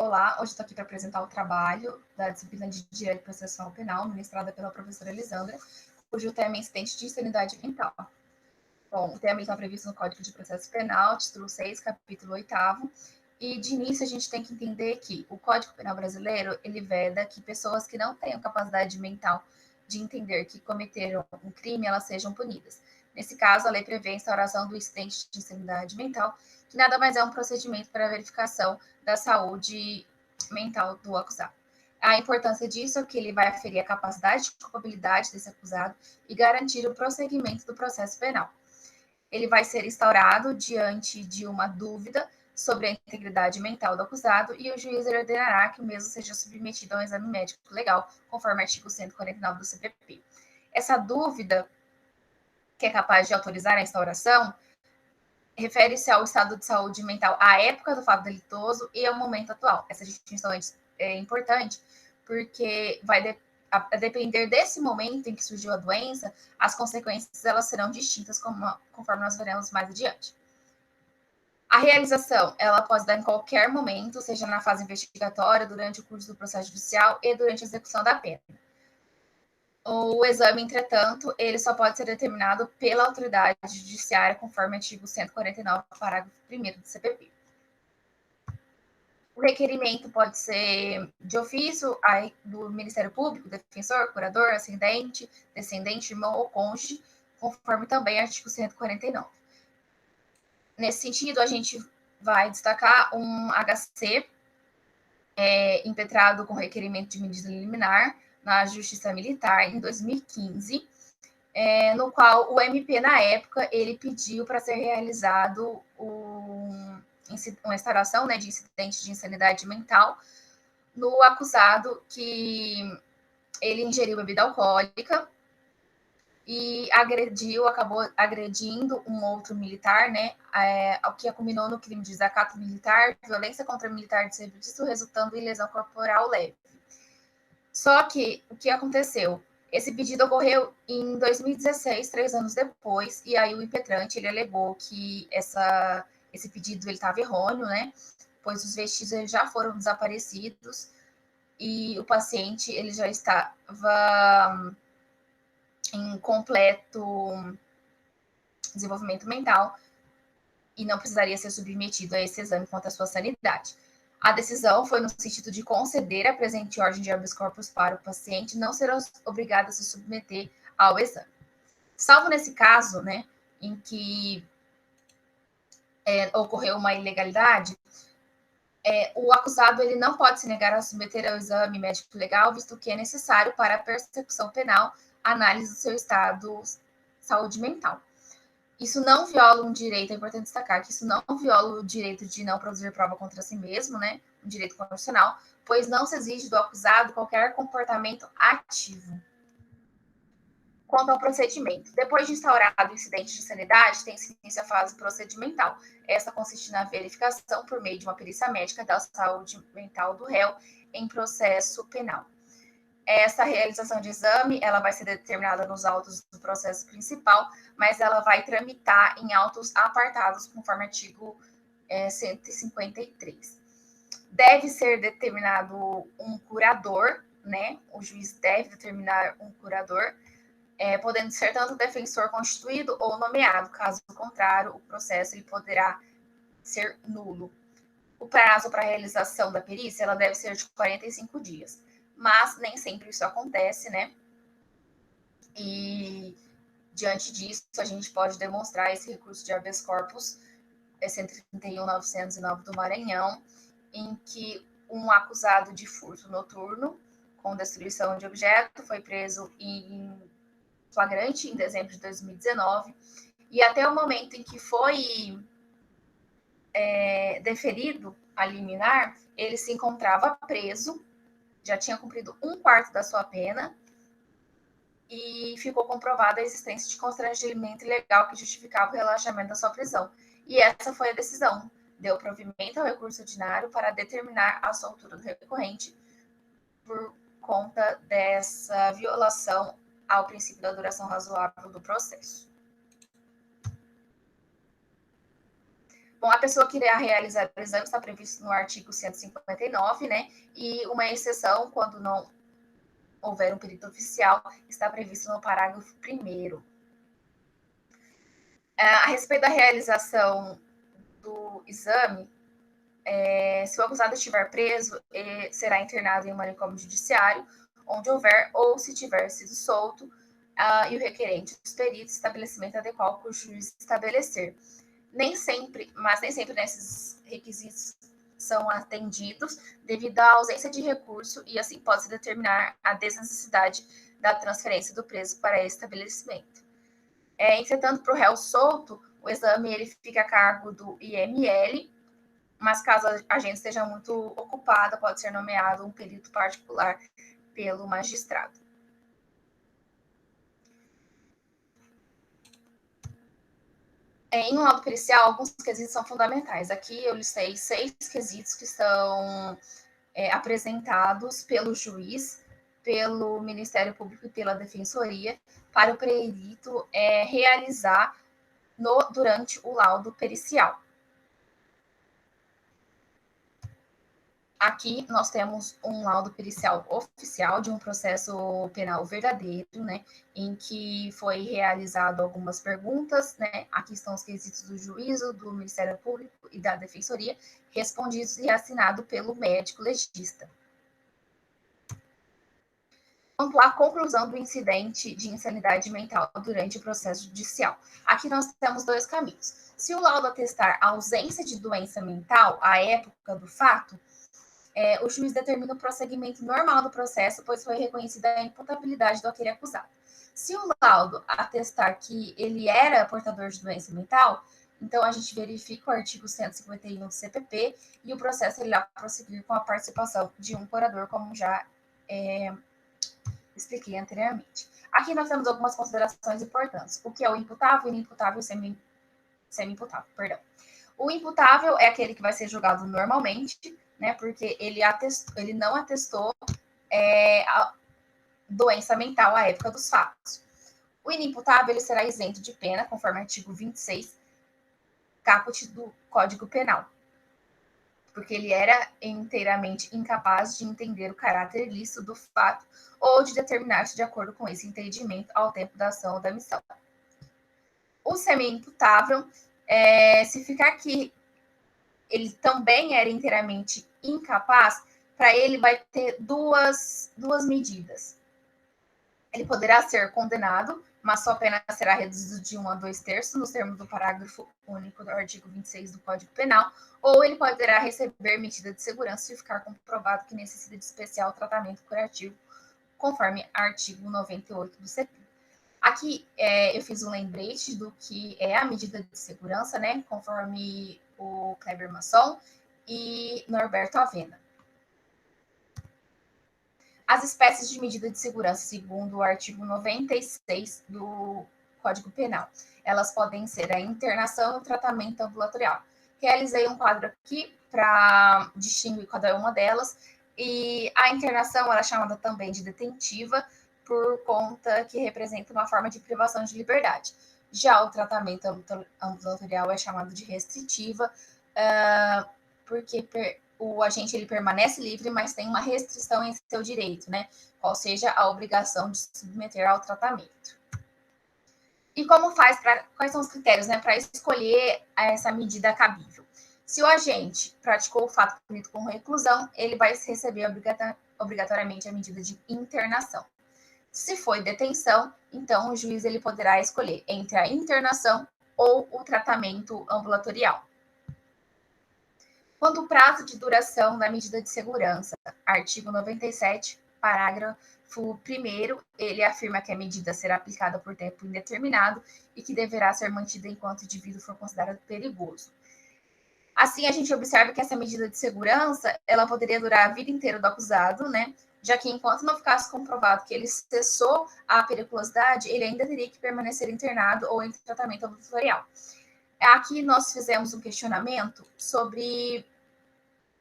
Olá, hoje estou aqui para apresentar o trabalho da disciplina de Direito Processual Penal, ministrada pela professora Elisandra, cujo tema é incidente de insanidade mental. Bom, o tema está previsto no Código de Processo Penal, título 6, capítulo 8º, e de início a gente tem que entender que o Código Penal brasileiro, ele veda que pessoas que não tenham capacidade mental de entender que cometeram um crime, elas sejam punidas. Nesse caso, a lei prevê a instauração do incidente de insanidade mental, que nada mais é um procedimento para verificação da saúde mental do acusado. A importância disso é que ele vai aferir a capacidade de culpabilidade desse acusado e garantir o prosseguimento do processo penal. Ele vai ser instaurado diante de uma dúvida sobre a integridade mental do acusado e o juiz ordenará que o mesmo seja submetido a um exame médico legal, conforme o artigo 149 do CPP. Essa dúvida, que é capaz de autorizar a instauração, refere-se ao estado de saúde mental à época do fato delitoso e ao momento atual. Essa distinção é importante porque vai a depender desse momento em que surgiu a doença, as consequências elas serão distintas conforme nós veremos mais adiante. A realização, ela pode dar em qualquer momento, seja na fase investigatória, durante o curso do processo judicial e durante a execução da pena. O exame, entretanto, ele só pode ser determinado pela autoridade judiciária, conforme o artigo 149, parágrafo 1º do CPP. O requerimento pode ser de ofício do Ministério Público, defensor, curador, ascendente, descendente, irmão ou cônjuge, conforme também o artigo 149. Nesse sentido, a gente vai destacar um HC impetrado com requerimento de medida liminar na Justiça Militar em 2015, no qual o MP, na época, ele pediu para ser realizado uma instauração, né, de incidente de insanidade mental no acusado que ele ingeriu bebida alcoólica e acabou agredindo um outro militar, né, o que culminou no crime de desacato militar, violência contra militar de serviço, resultando em lesão corporal leve. Só que, o que aconteceu? Esse pedido ocorreu em 2016, 3 anos depois, e aí o impetrante, ele alegou que esse pedido estava errôneo, né, pois os vestígios já foram desaparecidos e o paciente ele já estava em completo desenvolvimento mental e não precisaria ser submetido a esse exame quanto à sua sanidade. A decisão foi no sentido de conceder a presente ordem de habeas corpus para o paciente não ser obrigado a se submeter ao exame. Salvo nesse caso, né, em que ocorreu uma ilegalidade, o acusado ele não pode se negar a submeter ao exame médico legal, visto que é necessário para a persecução penal a análise do seu estado de saúde mental. Isso não viola um direito, é importante destacar que isso não viola o direito de não produzir prova contra si mesmo, né? Um direito constitucional, pois não se exige do acusado qualquer comportamento ativo. Quanto ao procedimento, depois de instaurado o incidente de insanidade, tem-se início a fase procedimental. Essa consiste na verificação, por meio de uma perícia médica, da saúde mental do réu em processo penal. Essa realização de exame, ela vai ser determinada nos autos do processo principal, mas ela vai tramitar em autos apartados, conforme o artigo 153. Deve ser determinado um curador, né? O juiz deve determinar um curador, podendo ser tanto defensor constituído ou nomeado. Caso contrário, o processo ele poderá ser nulo. O prazo para a realização da perícia, ela deve ser de 45 dias. Mas nem sempre isso acontece, né? E, diante disso, a gente pode demonstrar esse recurso de habeas corpus 131.909 do Maranhão, em que um acusado de furto noturno com destruição de objeto foi preso em flagrante em dezembro de 2019, e até o momento em que foi deferido a liminar, ele se encontrava preso, já tinha cumprido 1/4 da sua pena e ficou comprovada a existência de constrangimento ilegal que justificava o relaxamento da sua prisão. E essa foi a decisão. Deu provimento ao recurso ordinário para determinar a soltura do recorrente por conta dessa violação ao princípio da duração razoável do processo. Bom, a pessoa que irá realizar o exame está previsto no artigo 159, né? E uma exceção, quando não houver um perito oficial, está previsto no parágrafo 1º. A respeito da realização do exame, se o acusado estiver preso, será internado em um manicômio judiciário, onde houver, ou se tiver sido solto, e o requerente, os peritos, estabelecimento adequado que o juiz estabelecer. Nem sempre nesses requisitos são atendidos devido à ausência de recurso e assim pode-se determinar a desnecessidade da transferência do preso para esse estabelecimento. Entretanto, para o réu solto, o exame ele fica a cargo do IML, mas caso a agente esteja muito ocupada, pode ser nomeado um perito particular pelo magistrado. Em um laudo pericial, alguns quesitos são fundamentais. Aqui eu listei 6 quesitos que são apresentados pelo juiz, pelo Ministério Público e pela Defensoria para o perito realizar durante o laudo pericial. Aqui nós temos um laudo pericial oficial de um processo penal verdadeiro, né, em que foi realizado algumas perguntas, né, aqui estão os quesitos do juízo, do Ministério Público e da Defensoria, respondidos e assinado pelo médico legista. Quanto à conclusão do incidente de insanidade mental durante o processo judicial, aqui nós temos 2 caminhos. Se o laudo atestar a ausência de doença mental à época do fato, o juiz determina o prosseguimento normal do processo, pois foi reconhecida a imputabilidade do aquele acusado. Se o laudo atestar que ele era portador de doença mental, então a gente verifica o artigo 151 do CPP e o processo irá prosseguir com a participação de um curador, como já expliquei anteriormente. Aqui nós temos algumas considerações importantes. O que é o imputável, inimputável e semi-imputável, perdão. O imputável é aquele que vai ser julgado normalmente, né, porque ele não atestou a doença mental à época dos fatos. O inimputável ele será isento de pena, conforme o artigo 26, caput do Código Penal, porque ele era inteiramente incapaz de entender o caráter ilícito do fato ou de determinar-se de acordo com esse entendimento ao tempo da ação ou da missão. O semi-imputável, se ficar que ele também era inteiramente incapaz, para ele vai ter duas medidas. Ele poderá ser condenado, mas sua pena será reduzida de 1 a 2/3, nos termos do parágrafo único do artigo 26 do Código Penal, ou ele poderá receber medida de segurança se ficar comprovado que necessita de especial tratamento curativo, conforme artigo 98 do CP. Aqui eu fiz um lembrete do que é a medida de segurança, né, conforme o Kleber Masson e Norberto Avena. As espécies de medida de segurança, segundo o artigo 96 do Código Penal, elas podem ser a internação e o tratamento ambulatorial. Realizei um quadro aqui para distinguir cada uma delas, e a internação ela é chamada também de detentiva, por conta que representa uma forma de privação de liberdade. Já o tratamento ambulatorial é chamado de restritiva, porque o agente ele permanece livre, mas tem uma restrição em seu direito, né? Qual seja a obrigação de se submeter ao tratamento. E quais são os critérios, né, para escolher essa medida cabível? Se o agente praticou o fato punido com reclusão, ele vai receber obrigatoriamente a medida de internação. Se foi detenção, então o juiz ele poderá escolher entre a internação ou o tratamento ambulatorial. Quanto ao prazo de duração da medida de segurança, artigo 97, parágrafo 1º, ele afirma que a medida será aplicada por tempo indeterminado e que deverá ser mantida enquanto o indivíduo for considerado perigoso. Assim, a gente observa que essa medida de segurança, ela poderia durar a vida inteira do acusado, né? Já que enquanto não ficasse comprovado que ele cessou a periculosidade, ele ainda teria que permanecer internado ou em tratamento ambulatorial. Aqui nós fizemos um questionamento sobre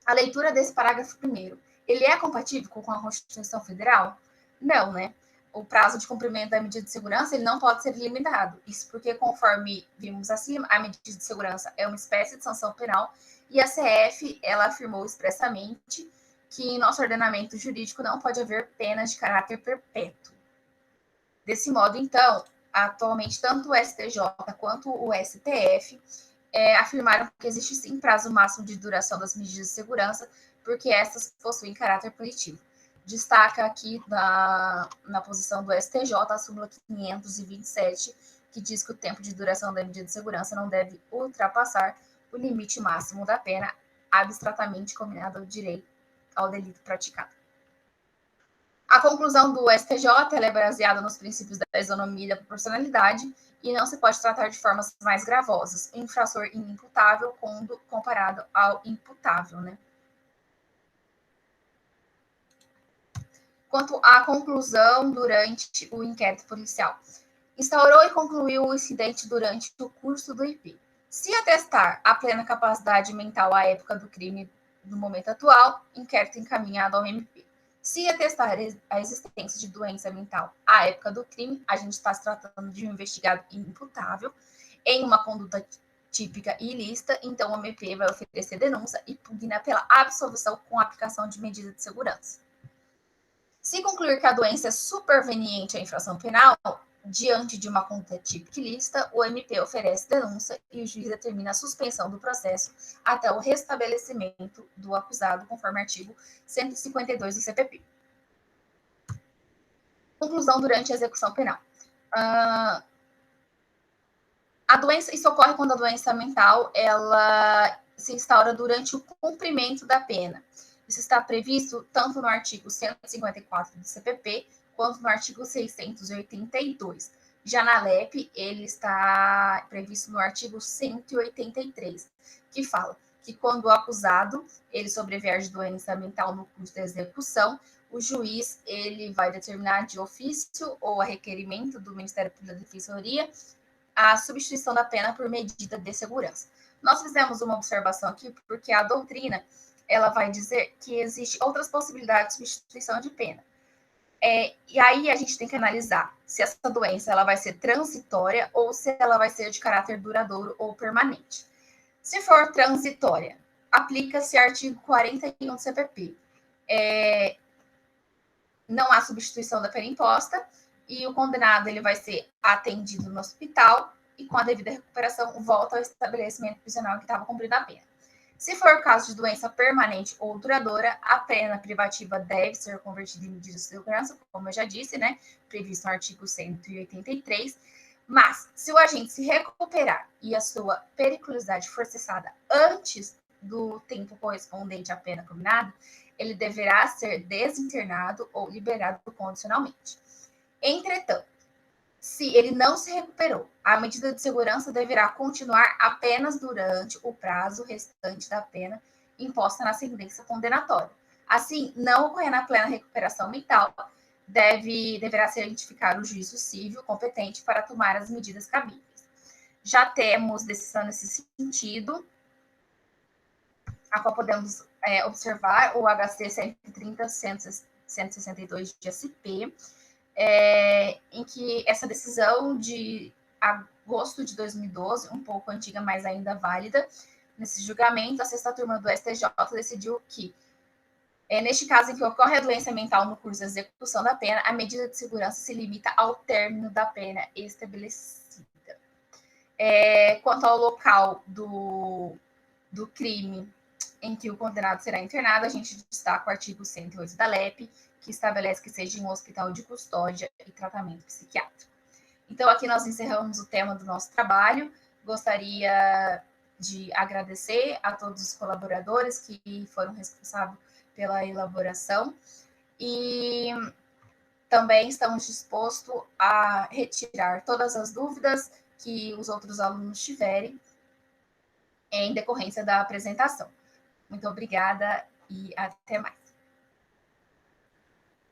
a leitura desse parágrafo 1º. Ele é compatível com a Constituição Federal? Não, né? o prazo de cumprimento da medida de segurança ele não pode ser limitado. Isso porque, conforme vimos acima, a medida de segurança é uma espécie de sanção penal e a CF ela afirmou expressamente que em nosso ordenamento jurídico não pode haver penas de caráter perpétuo. Desse modo, então, atualmente, tanto o STJ quanto o STF afirmaram que existe sim prazo máximo de duração das medidas de segurança, porque essas possuem caráter punitivo. Destaca aqui na posição do STJ a súmula 527, que diz que o tempo de duração da medida de segurança não deve ultrapassar o limite máximo da pena abstratamente combinado ao delito praticado. A conclusão do STJ é baseada nos princípios da isonomia e da proporcionalidade e não se pode tratar de formas mais gravosas, o infrator inimputável quando comparado ao imputável, né? Quanto à conclusão durante o inquérito policial, instaurou e concluiu o incidente durante o curso do IP. Se atestar a plena capacidade mental à época do crime no momento atual, inquérito encaminhado ao MP. Se atestar a existência de doença mental à época do crime, a gente está se tratando de um investigado imputável em uma conduta típica e ilícita, então o MP vai oferecer denúncia e pugna pela absolvição com aplicação de medida de segurança. Se concluir que a doença é superveniente à infração penal, diante de uma conduta típica ilícita, o MP oferece denúncia e o juiz determina a suspensão do processo até o restabelecimento do acusado, conforme artigo 152 do CPP. Conclusão durante a execução penal. A doença, isso ocorre quando a doença mental ela se instaura durante o cumprimento da pena. Isso está previsto tanto no artigo 154 do CPP quanto no artigo 682. Já na LEP, ele está previsto no artigo 183, que fala que quando o acusado ele sobrevier de doença mental no curso da execução, o juiz ele vai determinar de ofício ou a requerimento do Ministério Público da Defensoria a substituição da pena por medida de segurança. Nós fizemos uma observação aqui porque a doutrina ela vai dizer que existe outras possibilidades de substituição de pena. E aí a gente tem que analisar se essa doença ela vai ser transitória ou se ela vai ser de caráter duradouro ou permanente. Se for transitória, aplica-se artigo 41 do CPP. Não há substituição da pena imposta e o condenado ele vai ser atendido no hospital e com a devida recuperação volta ao estabelecimento prisional que estava cumprindo a pena. Se for o caso de doença permanente ou duradoura, a pena privativa deve ser convertida em medida de segurança, como eu já disse, né? Previsto no artigo 183. Mas, se o agente se recuperar e a sua periculosidade for cessada antes do tempo correspondente à pena combinada, ele deverá ser desinternado ou liberado condicionalmente. Entretanto, se ele não se recuperou, a medida de segurança deverá continuar apenas durante o prazo restante da pena imposta na sentença condenatória. Assim, não ocorrendo a plena recuperação mental, deverá ser identificado o juízo civil competente para tomar as medidas cabíveis. Já temos decisão nesse sentido, a qual podemos observar o HC 130-162 de SP, em que essa decisão de agosto de 2012, um pouco antiga, mas ainda válida, nesse julgamento, a sexta turma do STJ decidiu que, neste caso em que ocorre a doença mental no curso de execução da pena, a medida de segurança se limita ao término da pena estabelecida. Quanto ao local do crime em que o condenado será internado, a gente destaca o artigo 108 da LEP, que estabelece que seja em um hospital de custódia e tratamento psiquiátrico. Então, aqui nós encerramos o tema do nosso trabalho. Gostaria de agradecer a todos os colaboradores que foram responsáveis pela elaboração e também estamos dispostos a retirar todas as dúvidas que os outros alunos tiverem em decorrência da apresentação. Muito obrigada e até mais.